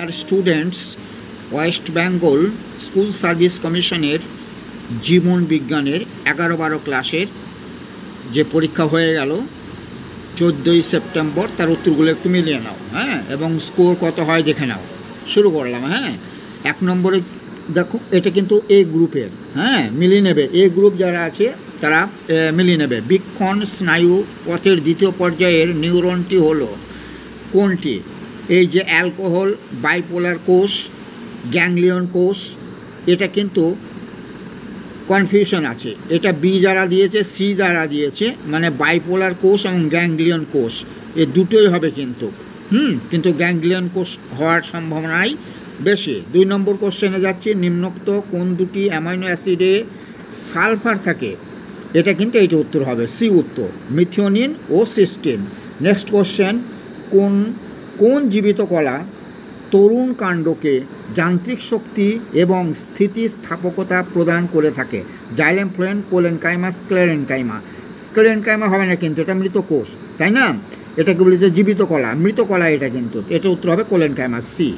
আর students, West Bengal school service কমিশনের জীবন বিজ্ঞানের 11-12 ক্লাসের যে পরীক্ষা হয়ে গেল 14ই সেপ্টেম্বর, তার উত্তরগুলো একটু মিলিয়ে নাও, হ্যাঁ, এবং স্কোর কত হয় দেখে নাও। শুরু করলাম। হ্যাঁ, 1 নম্বরে দেখো, এটা কিন্তু এ গ্রুপের, হ্যাঁ, মিলিয়ে নেবে। এ গ্রুপ যারা আছে তারা মিলিয়ে নেবে। বৃক্ষণ স্নায়ু পথের দ্বিতীয় পর্যায়ের নিউরনটি হলো কোনটি? এই যে অ্যালকোহল, বাইপোলার কোষ, গ্যাংলিয়ন কোষ। এটা কিন্তু কনফিউশন আছে, এটা বি যারা দিয়েছে, সি যারা দিয়েছে, মানে বাইপোলার কোষ এবং গ্যাংলিয়ন কোষ, এ দুটোই হবে কিন্তু কিন্তু গ্যাংলিয়ন কোষ হওয়ার সম্ভাবনাই বেশি। 2 নম্বর কোশ্চেনে যাচ্ছি। নিম্নোক্ত কোন দুটি অ্যামাইনো অ্যাসিডে সালফার থাকে? এটা কিন্তু এইটা উত্তর হবে সি উত্তর, মিথিওনিন ও সিস্টিন। নেক্সট কোশ্চেন, কোন জীবিত কলা তরুণ কাণ্ডকে যান্ত্রিক শক্তি এবং স্থিতিস্থাপকতা প্রদান করে থাকে? Xylem, phloem, collenchyma, sclerenchyma. Sclerenchyma হবে না কিন্তু, এটা মৃত কোষ, তাই না? এটাকে বলি যে জীবিত কলা, মৃত কলা এটা কিন্তু। এটা উত্তর হবে কোলেনকাইমা, সি।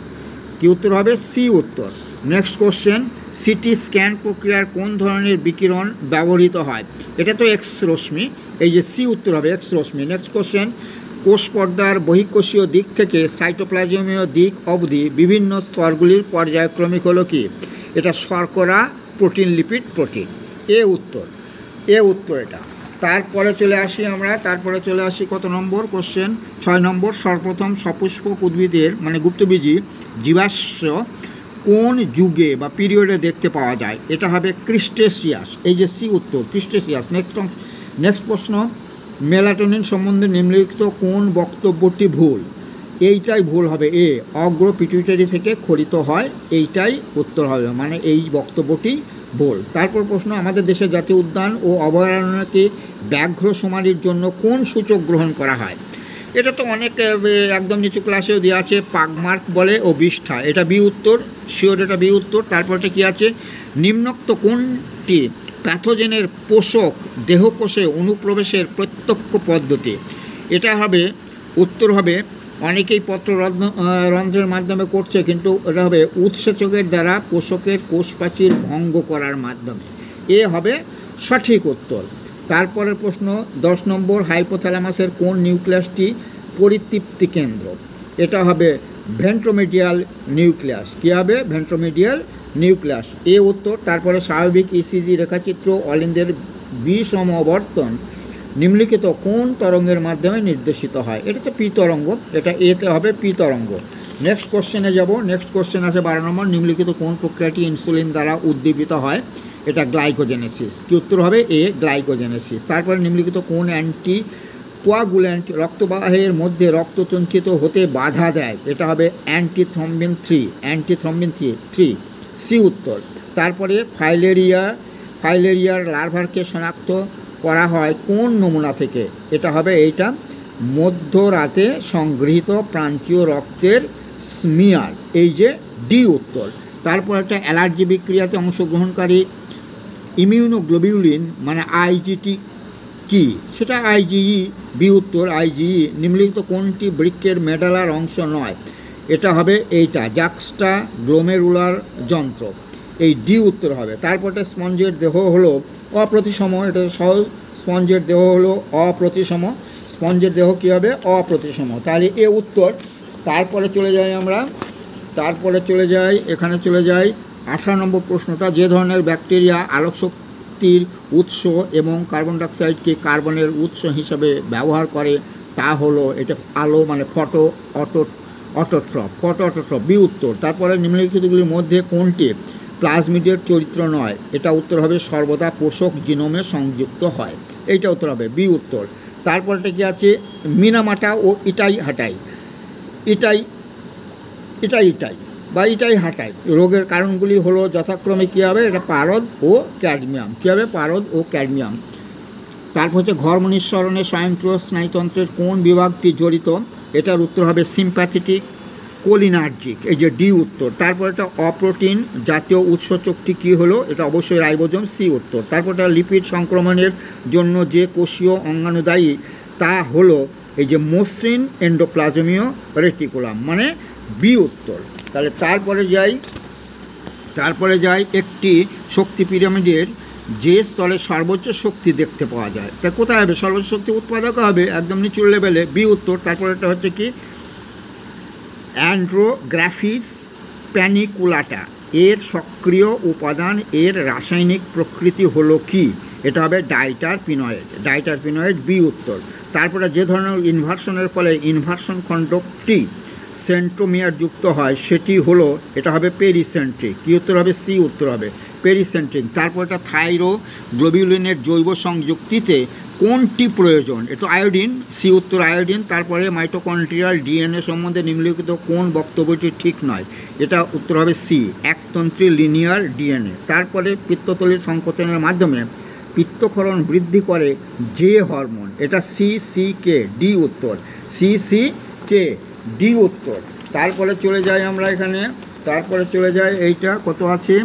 কি উত্তর হবে? সি উত্তর। নেক্সট কোশ্চেন, সিটি স্ক্যান প্রক্রিয়ার কোন ধরনের বিকিরণ ব্যবহৃত হয়? এটা তো এক্স রশ্মি, এই যে সি উত্তর হবে এক্স রশ্মি। নেক্সট কোশ্চেন, কোষ পর্দার বহিঃকোষীয় দিক থেকে সাইটোপ্লাজমীয় দিক অবধি বিভিন্ন স্তরগুলির পর্যায়ক্রমিক হলো কি? এটা শর্করা, প্রোটিন, লিপিড, প্রোটিন। এ উত্তর এটা। তারপরে চলে আসি কত নম্বর কোশ্চেন? 6 নম্বর। সর্বপ্রথম সপুষ্পক উদ্ভিদের মানে গুপ্তবীজী জীবাশ্ম কোন যুগে বা পিরিয়ডে দেখতে পাওয়া যায়? এটা হবে ক্রিস্টেসিয়াস, এই যে সি উত্তর, ক্রিস্টেসিয়াস। নেক্সট প্রশ্ন, মেলাটোনিন সম্বন্ধে নিম্নলিখিত কোন বক্তব্যটি ভুল? এইটাই ভুল হবে, এ, অগ্র পিটুইটারি থেকে খরিত হয়, এইটাই উত্তর হবে, মানে এই বক্তব্যটি ভুল। তারপর প্রশ্ন, আমাদের দেশের জাতীয় উদ্যান ও অভয়ারণ্যকে ব্যাঘ্র শুমারির জন্য কোন সূচক গ্রহণ করা হয়? এটা তো অনেক একদম নিচু ক্লাসেও দেওয়া আছে, পাগমার্ক বলে ও বিষ্ঠা। এটা বি উত্তর, শিওর এটা বি উত্তর। তারপরটা কী আছে? নিম্নোক্ত কোনটি প্যাথোজেনের পোষক দেহকোষে অনুপ্রবেশের প্রত্যক্ষ পদ্ধতি? এটা হবে উত্তর হবে, অনেকেই রন্ধ্রের মাধ্যমে করছে, কিন্তু এটা হবে উৎসেচকের দ্বারা পোষকের কোষপ্রাচীর ভঙ্গ করার মাধ্যমে। এ হবে সঠিক উত্তর। তারপরের প্রশ্ন 10 নম্বর, হাইপোথ্যালামাসের কোন নিউক্লিয়াসটি পরিতৃপ্তি কেন্দ্র? এটা হবে ভেন্ট্রোমিডিয়াল নিউক্লিয়াস। কী হবে? ভেন্ট্রোমিডিয়াল নিউক্লিয়াস, এ উত্তর। তারপরে স্বাভাবিক ইসিজি রেখাচিত্র অলিন্দের বিষমবর্তন নিম্নলিখিত কোন তরঙ্গের মাধ্যমে নির্দেশিত হয়? এটা তো পি তরঙ্গ, এটা এতে হবে পি তরঙ্গ। নেক্সট কোশ্চেনে যাব। নেক্সট কোশ্চেন আছে 12 নম্বর, নিম্নলিখিত কোন প্রক্রিয়াটি ইনসুলিন দ্বারা উদ্দীপিত হয়? এটা গ্লাইকোজেনেসিস। কি উত্তর হবে? এ, গ্লাইকোজেনেসিস। তারপরে নিম্নলিখিত কোন অ্যান্টি কোয়াগুল্যান্ট রক্তবাহের মধ্যে রক্ত সঞ্চিত হতে বাধা দেয়? এটা হবে অ্যান্টিথ্রম্বিন 3, সি উত্তর। তারপরে ফাইলেরিয়ার লার্ভারকে শনাক্ত করা হয় কোন নমুনা থেকে? এটা হবে এইটা, মধ্যরাতে সংগৃহীত প্রান্তীয় রক্তের স্মিয়ার, এই যে ডি উত্তর। তারপর একটা অ্যালার্জি বিক্রিয়াতে অংশগ্রহণকারী ইমিউনোগ্লোবিউলিন মানে আইজিটি কি? সেটা আইজিই, বি উত্তর, আইজিই। নিম্নলিখিত কোনটি বৃক্কের মেডালার অংশ নয়? এটা হবে এইটা, জাক্সটা গ্লোমেরুলার যন্ত্র, এই ডি উত্তর হবে। তারপরে স্পঞ্জের দেহ হলো অপ্রতিসম, এটা সহজ, স্পঞ্জের দেহ হলো অপ্রতিসম, স্পঞ্জের দেহ কী হবে? অপ্রতিসম, তাহলে এ উত্তর। তারপরে চলে যাই এখানে 18 নম্বর প্রশ্নটা, যে ধরনের ব্যাকটেরিয়া আলোকশক্তির উৎস এবং কার্বন ডাইঅক্সাইডকে কার্বনের উৎস হিসাবে ব্যবহার করে তা হলো, এটা আলো মানে অটোট্রফ, বি উত্তর। তারপরে নিম্নলিখিতগুলির মধ্যে কোনটি প্লাজমিডের চরিত্র নয়? এটা উত্তর হবে সর্বদা পোষক জিনোমে সংযুক্ত হয়, এইটা উত্তর হবে বি উত্তর। তারপরটা কি আছে? মিনামাটা ও ইটাই হাটাই রোগের কারণগুলি হলো যথাক্রমে কী হবে? এটা পারদ ও ক্যাডমিয়াম। কী হবে? পারদ ও ক্যাডমিয়াম। তারপর হচ্ছে ঘর্ম নিঃসরণে স্বয়ংক্রিয় স্নায়ুতন্ত্রের কোন বিভাগটি জড়িত? এটার উত্তর হবে সিম্প্যাথেটিক কোলিনার্জিক, এই যে ডি উত্তর। তারপর এটা অপ্রোটিন জাতীয় উৎসেচকটি কী হলো? এটা অবশ্যই রাইবোজোম, সি উত্তর। তারপর এটা লিপিড সংক্রমণের জন্য যে কোষীয় অঙ্গাণু দায়ী তা হলো এই যে মসৃণ এন্ডোপ্লাজমীয় রেটিকুলাম, মানে বি উত্তর। তাহলে তারপরে যাই একটি শক্তি পিরামিডের যে স্তরে সর্বোচ্চ শক্তি দেখতে পাওয়া যায়, তা কোথায় হবে? সর্বোচ্চ শক্তি উৎপাদক হবে একদম নিচুর লেভেলে, বি উত্তর। তারপরে এটা হচ্ছে কি অ্যান্ড্রোগ্রাফিস প্যানিকুলাটা, এর সক্রিয় উপাদান, এর রাসায়নিক প্রকৃতি হলো কি? এটা হবে ডাইটারপিনয়েড, বি উত্তর। তারপরে যে ধরনের ইনভার্সনের ফলে ইনভার্সন খণ্ডকটি সেন্ট্রোমিয়ার যুক্ত হয় সেটি হলো, এটা হবে পেরিসেন্ট্রিক, কী উত্তর হবে? সি উত্তর হবে পেরিসেন্ট্রিক। তারপর এটা থাইরোগ্লোবিউলিনের জৈব সংযুক্তিতে কোনটি প্রয়োজন? এটা আয়োডিন, সি উত্তর আয়োডিন। তারপরে মাইটোকন্ড্রিয়াল ডিএনএ সম্বন্ধে নিম্নলিখিত কোন বক্তব্যটি ঠিক নয়? এটা উত্তর হবে সি, একতন্ত্রী লিনিয়ার ডিএনএ। তারপরে পিত্তথলির সংকোচনের মাধ্যমে পিত্তক্ষরণ বৃদ্ধি করে যে হরমোন? এটা সিসিকে, ডি উত্তর, সিসিকে, ডি উত্তর। তারপরে চলে যাই আমরা এখানে, এইটা কত আছে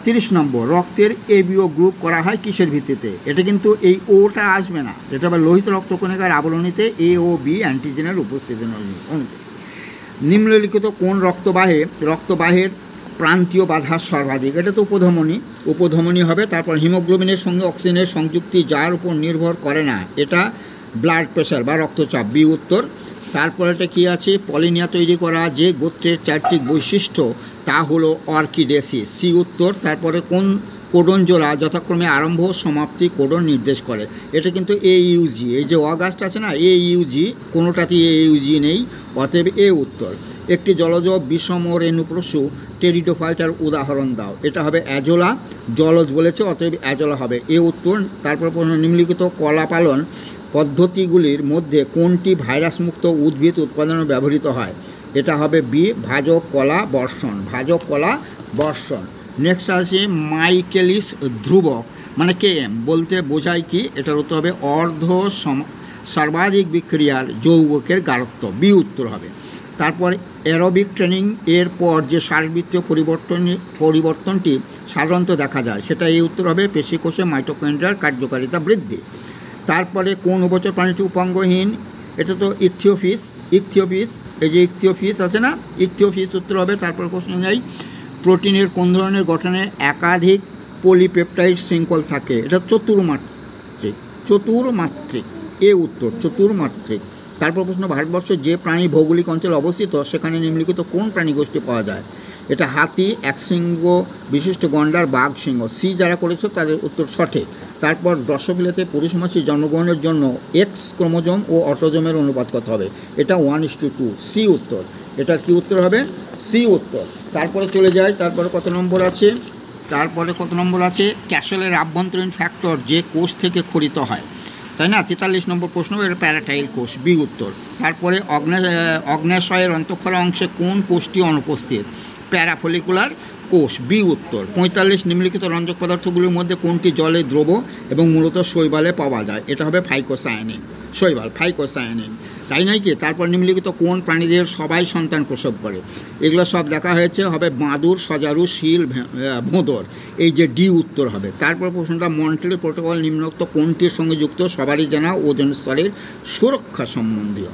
30 নম্বর, রক্তের এবিও গ্রুপ করা হয় কিসের ভিত্তিতে? এটা কিন্তু এই ওটা আসবে না, এটা আবার লোহিত রক্তকণিকার আবরণীতে এ ও বি অ্যান্টিজেনের উপস্থিতি অনুযায়ী। নিম্নলিখিত কোন রক্তবাহের প্রান্তীয় বাধা সর্বাধিক? এটা তো উপধমনী হবে। তারপর হিমোগ্লোবিনের সঙ্গে অক্সিজেনের সংযুক্তি যার উপর নির্ভর করে না, এটা ব্লাড প্রেশার বা রক্তচাপ, বি উত্তর। তারপর এটা কী আছে? পলিনিয়া তৈরি করা যে গোত্রের চারটি বৈশিষ্ট্য তা হলো অর্কিডেসিস, সি উত্তর। তারপরে কোন কোডন জোড়া যথাক্রমে আরম্ভ ও সমাপ্তি কোডন নির্দেশ করে? এটা কিন্তু AUG, এই যে অগাস্ট আছে না, AUG, কোনোটাতেই AUG নেই, অতএব এ উত্তর। একটি জলজ বিষম রেণুপশু টেরিডোফাইটার উদাহরণ দাও। এটা হবে অ্যাজোলা, জলজ বলেছে অতএব অ্যাজোলা হবে এ উত্তর। তারপর নিম্নলিখিত কলা পালন পদ্ধতিগুলির মধ্যে কোনটি ভাইরাসমুক্ত উদ্ভিদ উৎপাদনে ব্যবহৃত হয়? এটা হবে বি, ভাজক কলা বর্ষণ। নেক্সট আছে মাইকেলিস ধ্রুবক মানে Km বলতে বোঝায় কি? এটার উত্তর হবে সর্বাধিক বিক্রিয়ার যৌগকের গাঢ়ত্ব, বি উত্তর হবে। তারপর অ্যারোবিক ট্রেনিং এর পর যে শারীরবৃত্তীয় পরিবর্তনটি সাধারণত দেখা যায় সেটা এই উত্তর হবে পেশিকোষে মাইটোকন্ড্রিয়ার কার্যকারিতা বৃদ্ধি। তারপরে কোন উভচর প্রাণীটি উপাঙ্গহীন? এটা তো ইকথিওফিস, এই যে ইকথিওফিস আছে না, ইকথিওফিস উত্তর হবে। তারপর প্রশ্ন যাই, প্রোটিনের কোন ধরনের গঠনে একাধিক পলিপেপটাইড শৃঙ্খল থাকে? এটা চতুর্মাত্রিক, এ উত্তর, চতুর্মাত্রিক। তারপর প্রশ্ন, ভারতবর্ষের যে প্রাণী ভৌগোলিক অঞ্চলে অবস্থিত সেখানে নিম্নলিখিত কোন প্রাণী গোষ্ঠী পাওয়া যায়? এটা হাতি, একশৃঙ্গ বিশিষ্ট গন্ডার, বাঘ, সিংহ, সি যারা করেছো তাদের উত্তর সঠিক। তারপর ড্রসোফিলাতে পুরুষ মাছি জন্মগ্রহণের জন্য এক্স ক্রোমোজোম ও অটোজোমের অনুপাত কত হবে? এটা 1:2, সি উত্তর। এটা কি উত্তর হবে? সি উত্তর। তারপরে চলে যায়, তারপরে কত নম্বর আছে? ক্যাসেলের আভ্যন্তরীণ ফ্যাক্টর যে কোষ থেকে খরিত হয়, তাই না? 43 নম্বর প্রশ্ন, এটা প্যারাটাইল কোষ, বি উত্তর। তারপরে অগ্ন্যাশয়ের অন্তঃক্ষরা অংশে কোন কোষটি অনুপস্থিত? প্যারাফলিকুলার কোষ, বি উত্তর। 45 নিম্নলিখিত রঞ্জক পদার্থগুলির মধ্যে কোনটি জলে দ্রব এবং মূলত শৈবালে পাওয়া যায়? এটা হবে ফাইকোসায়ানিন, তাই নয় কি? তারপর নিম্নলিখিত কোন প্রাণীদের সবাই সন্তান প্রসব করে? এগুলো সব দেখা হয়েছে, হবে বাঁদর, সজারু, শিল, ভোঁদর, এই যে ডি উত্তর হবে। তারপর প্রশ্নটা, মন্ট্রিয়াল প্রোটোকল নিম্নোক্ত কোনটির সঙ্গে যুক্ত? সবারই জানা ওজোন স্তরের সুরক্ষা সম্বন্ধীয়।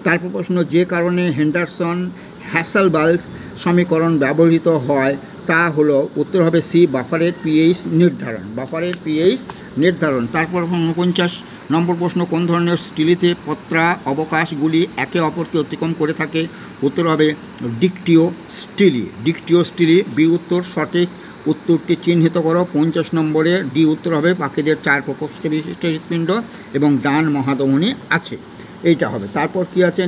তারপর প্রশ্ন, যে কারণে হেন্ডারসন-হ্যাসেলবাল্চ সমীকরণ ব্যবহৃত হয় তা হলো, উত্তর হবে সি, বাফারের পিএইচ নির্ধারণ। তারপর 49 নম্বর প্রশ্ন, কোন ধরনের স্টিলিতে পত্রা অবকাশগুলি একে অপরকে অতিক্রম করে থাকে? উত্তর হবে ডিকটিও স্টিলি, বি উত্তর সঠিক। উত্তরটি চিহ্নিত করো। 50 নম্বরে ডি উত্তর হবে, পাখিদের 4 প্রকোষ্ঠ বিশিষ্ট হৃৎপিণ্ড এবং ডান মহাধমনী আছে, এইটা হবে। তারপর কি আছে?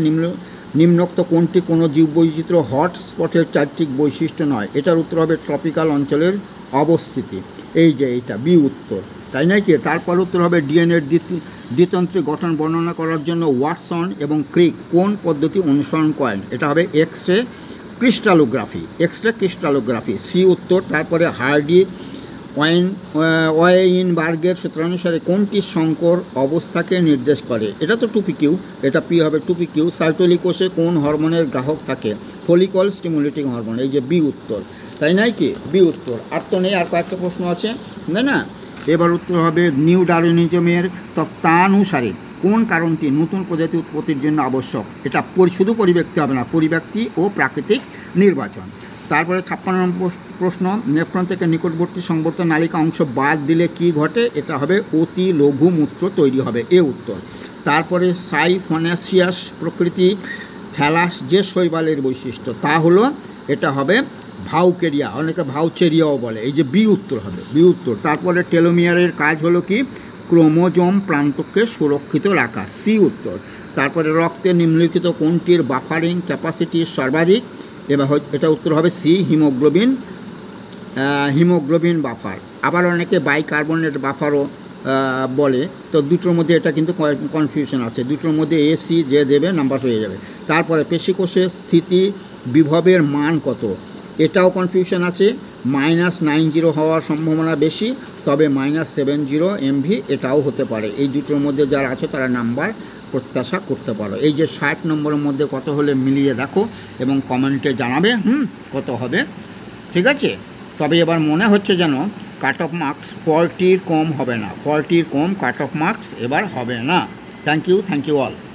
নিম্নোক্ত কোনটি কোনো জীববৈচিত্র্য হটস্পটের চারিত্রিক বৈশিষ্ট্য নয়? এটার উত্তর হবে ট্রপিক্যাল অঞ্চলের অবস্থিতি, এই যে এইটা, বি উত্তর, তাই নয় কি? তারপর উত্তর হবে ডিএনএর দ্বিতন্ত্রী গঠন বর্ণনা করার জন্য ওয়াটসন এবং ক্রিক কোন পদ্ধতি অনুসরণ করেন? এটা হবে এক্স রে ক্রিস্টালোগ্রাফি, সি উত্তর। তারপরে হার্ডি ওয়াইনবার্গের সূত্রানুসারে কোনটি সংকর অবস্থাকে নির্দেশ করে? এটা তো 2pq, এটা পি হবে 2pq। সার্টোলি কোষে কোন হরমোনের গ্রাহক থাকে? ফলিকল স্টিমুলেটিং হরমোন, এই যে বি উত্তর, তাই নয় কি? বি উত্তর। আর তো নেই, আর কয়েকটা প্রশ্ন আছে, না? এবার উত্তর হবে নিউ ডারউইনিজমের তত্ত্বানুসারে কোন কারণটি নতুন প্রজাতি উৎপত্তির জন্য আবশ্যক? এটা শুধু পরিব্যক্তি হবে না, পরিব্যক্তি ও প্রাকৃতিক নির্বাচন। তারপরে 56 নম্বর প্রশ্ন, নেফ্রন থেকে নিকটবর্তী সংবর্ত নালিকা অংশ বাদ দিলে কি ঘটে? এটা হবে অতি লঘু মূত্র তৈরি হবে, এ উত্তর। তারপরে সাইফোনাসিয়াস প্রকৃতি থ্যালাস যে শৈবালের বৈশিষ্ট্য, তা হলো এটা হবে ভাউকেরিয়া, অনেকে ভাউচেরিয়াও বলে, এই যে বি উত্তর হবে, বি উত্তর। তারপরে টেলোমিয়ারের কাজ হলো কি? ক্রোমোজোম প্রান্তকে সুরক্ষিত রাখা, সি উত্তর। তারপরে রক্তে নিম্নলিখিত কোনটির বাফারিং ক্যাপাসিটি সর্বাধিক? এবার এটা উত্তর হবে সি, হিমোগ্লোবিন বাফার। আবার অনেকে বাইকার্বনেট বাফারও বলে, তো দুটোর মধ্যে এটা কিন্তু কনফিউশন আছে, দুটোর মধ্যে এ সি যে দেবে নাম্বার হয়ে যাবে। তারপরে পেশিকোষের স্থিতি বিভবের মান কত? এটাও কনফিউশন আছে, -90 হওয়ার সম্ভাবনা বেশি, তবে -70 MV এটাও হতে পারে। এই দুটোর মধ্যে যারা আছে তারা নাম্বার প্রত্যাশা করতে পারো। এই যে 60 নম্বরের মধ্যে কত হলে মিলিয়ে দেখো এবং কমেন্টে জানাবে কত হবে, ঠিক আছে? তবে এবার মনে হচ্ছে যেন কাট অফ মার্কস 40 কম হবে না, 40 কম কাট অফ মার্কস এবার হবে না। Thank you all.